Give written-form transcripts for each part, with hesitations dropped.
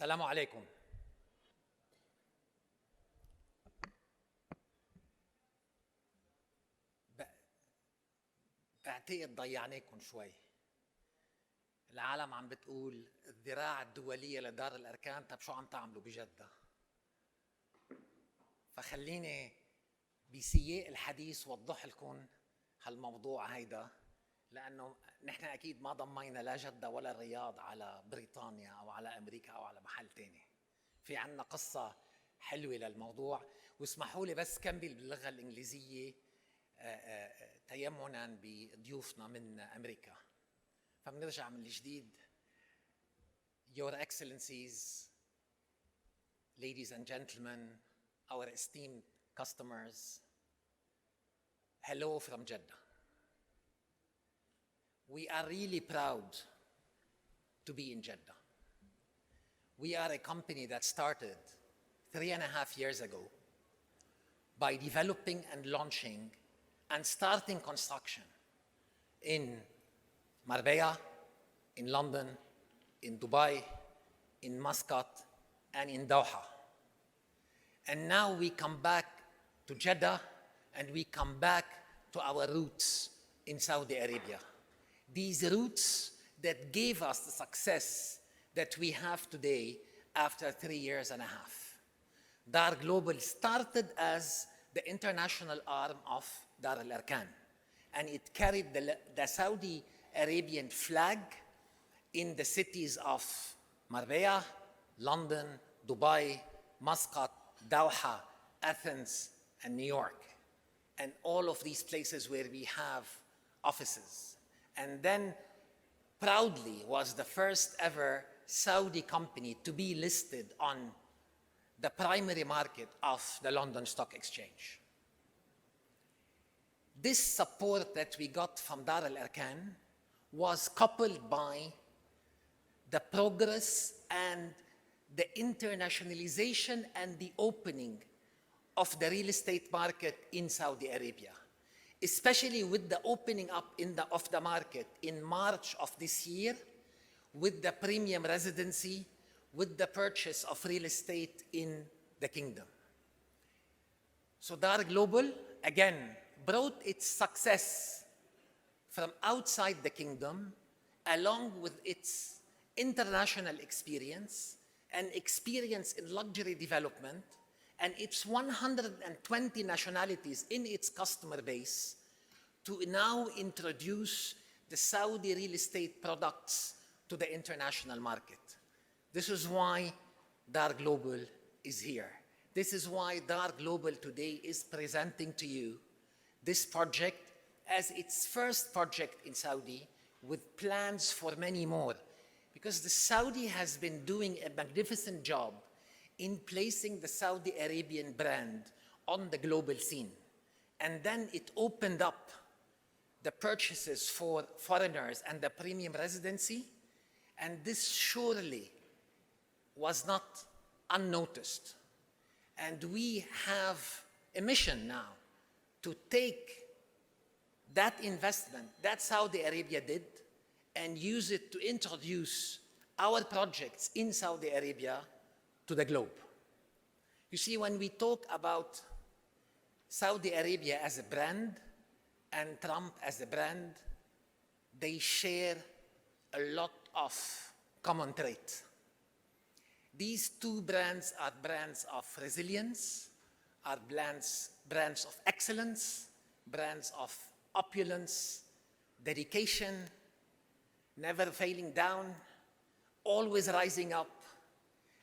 السلام عليكم. بعتقد ضيعناكم شوي. العالم عم بتقول الذراع الدولية لدار الأركان، طب شو عم تعملوا بجدة؟ فخليني بسياق الحديث وضح لكم هالموضوع هيدا، لأنه نحن أكيد ما ضمينا لا جدة ولا الرياض على بريطانيا أو على أمريكا أو على محل تاني. في عنا قصة حلوة للموضوع، واسمحوا لي بس كمل باللغة الإنجليزية تيمنا بضيوفنا من أمريكا. فبنرجع من الجديد. Your Excellencies, ladies and gentlemen, our esteemed customers, hello from Jeddah. We are really proud to be in Jeddah. We are a company that started 3.5 years ago by developing and launching and starting construction in Marbella, in London, in Dubai, in Muscat, and in Doha. And now we come back to Jeddah, and we come back to our roots in Saudi Arabia. These roots that gave us the success that we have today after 3.5 years. Dar Global started as the international arm of Dar al-Arkan, and it carried the Saudi Arabian flag in the cities of Marbella, London, Dubai, Muscat, Doha, Athens, and New York, and all of these places where we have offices. And then proudly was the first ever Saudi company to be listed on the primary market of the London Stock Exchange. This support that we got from Dar al-Arkan was coupled by the progress and the internationalization and the opening of the real estate market in Saudi Arabia, especially with the opening up of the market in March of this year, with the premium residency, with the purchase of real estate in the kingdom. So Dar Global, again, brought its success from outside the kingdom, along with its international experience and experience in luxury development, and its 120 nationalities in its customer base, to now introduce the Saudi real estate products to the international market. This is why Dar Global is here. This is why Dar Global today is presenting to you this project as its first project in Saudi, with plans for many more, because the Saudi has been doing a magnificent job in placing the Saudi Arabian brand on the global scene. And then it opened up the purchases for foreigners and the premium residency, and this surely was not unnoticed. And we have a mission now to take that investment that Saudi Arabia did and use it to introduce our projects in Saudi Arabia to the globe. You see, when we talk about Saudi Arabia as a brand and Trump as a brand, they share a lot of common traits. These two brands are brands of resilience, are brands of excellence, brands of opulence, dedication, never failing down, always rising up,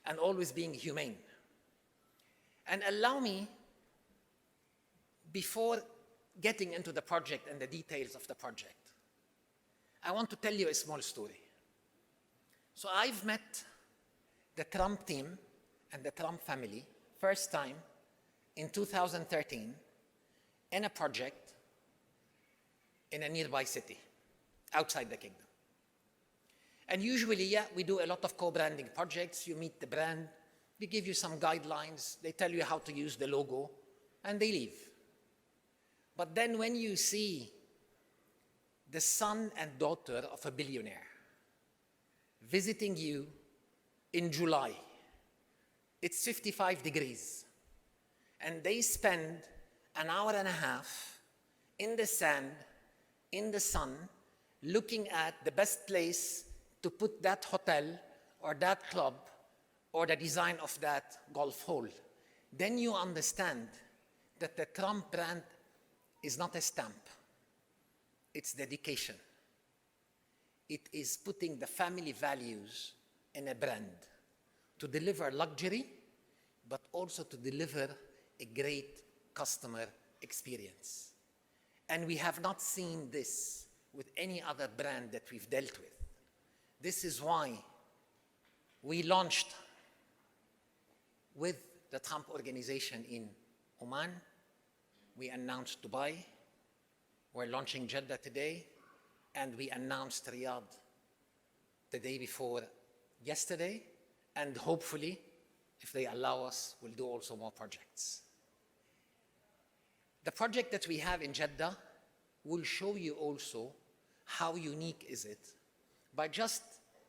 and always being humane. And allow me, before getting into the project and the details of the project, I want to tell you a small story. So I've met the Trump team and the Trump family first time in 2013 in a project in a nearby city outside the kingdom. And usually, yeah, we do a lot of co-branding projects. You meet the brand, they give you some guidelines, they tell you how to use the logo, and they leave. But then when you see the son and daughter of a billionaire visiting you in July it's 55 degrees. And they spend an hour and a half in the sand, in the sun, looking at the best place to put that hotel or that club or the design of that golf hole. Then you understand that the Trump brand is not a stamp. It's dedication. It is putting the family values in a brand to deliver luxury, but also to deliver a great customer experience. And we have not seen this with any other brand that we've dealt with. This is why we launched with the Trump organization in Oman. We announced Dubai. We're launching Jeddah today. And we announced Riyadh the day before yesterday. And hopefully, if they allow us, we'll do also more projects. The project that we have in Jeddah will show you also how unique is it by just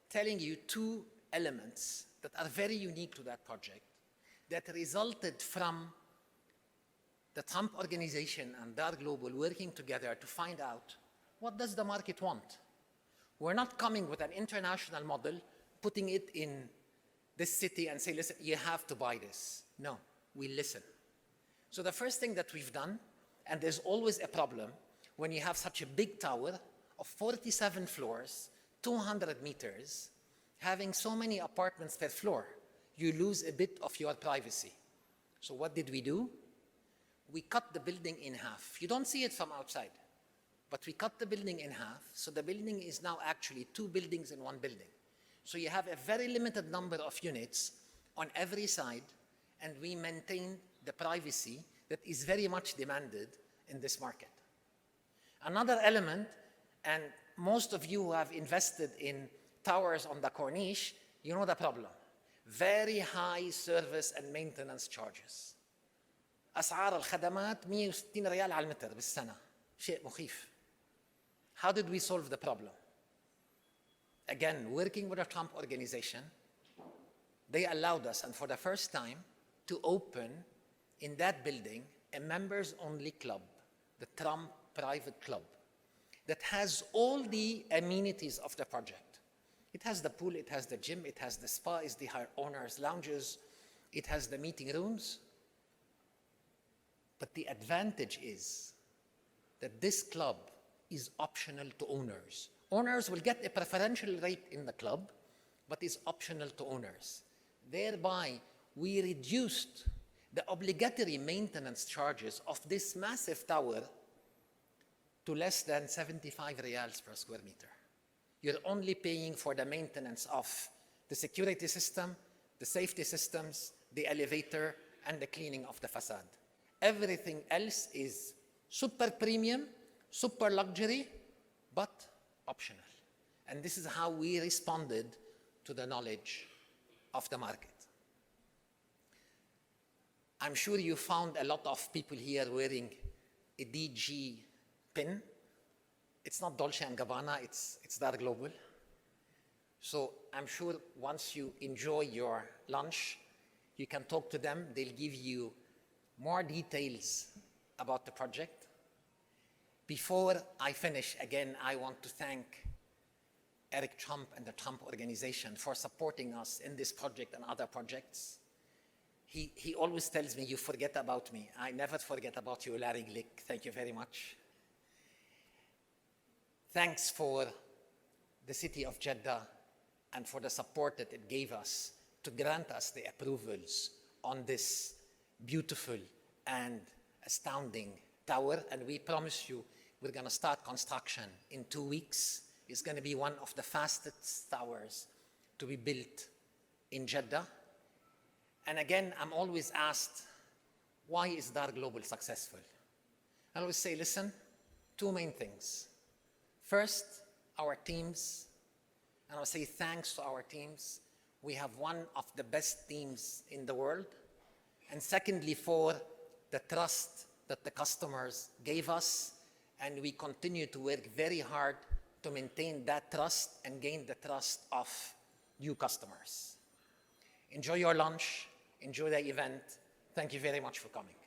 telling you two elements that are very unique to that project that resulted from the Trump organization and DAR Global working together to find out what does the market want. We're not coming with an international model, putting it in this city and say, listen, you have to buy this. No, we listen. So the first thing that we've done, and there's always a problem when you have such a big tower of 47 floors, 200 meters, having so many apartments per floor, you lose a bit of your privacy. So what did we do? We cut the building in half. You don't see it from outside, but we cut the building in half, so the building is now actually two buildings in one building. So you have a very limited number of units on every side, and we maintain the privacy that is very much demanded in this market. Another element, and most of you who have invested in towers on the Corniche, you know the problem. Very high service and maintenance charges. أسعار الخدمات 160 ريال على المتر بالسنة. شيء مخيف. How did we solve the problem? Again, working with a Trump organization, they allowed us, and for the first time, to open in that building a members-only club, the Trump Private Club, that has all the amenities of the project. It has the pool, it has the gym, it has the spa, it's the owner's lounges, it has the meeting rooms. But the advantage is that this club is optional to owners. Owners will get a preferential rate in the club, but is optional to owners. Thereby, we reduced the obligatory maintenance charges of this massive tower to less than 75 riyals per square meter. You're only paying for the maintenance of the security system, the safety systems, the elevator, and the cleaning of the facade. Everything else is super premium, super luxury, but optional. And this is how we responded to the knowledge of the market. I'm sure you found a lot of people here wearing a DG pin. It's not Dolce & Gabbana, it's DAR Global. So I'm sure once you enjoy your lunch, you can talk to them. They'll give you more details about the project. Before I finish, again, I want to thank Eric Trump and the Trump organization for supporting us in this project and other projects. He always tells me, you forget about me. I never forget about you, Larry Glick. Thank you very much. Thanks for the city of Jeddah and for the support that it gave us to grant us the approvals on this beautiful and astounding tower. And we promise you, we're going to start construction in 2 weeks. It's going to be one of the fastest towers to be built in Jeddah. And again, I'm always asked, why is DAR Global successful? I always say, listen, two main things. First, our teams, and I'll say thanks to our teams. We have one of the best teams in the world. And secondly, for the trust that the customers gave us, and we continue to work very hard to maintain that trust and gain the trust of new customers. Enjoy your lunch. Enjoy the event. Thank you very much for coming.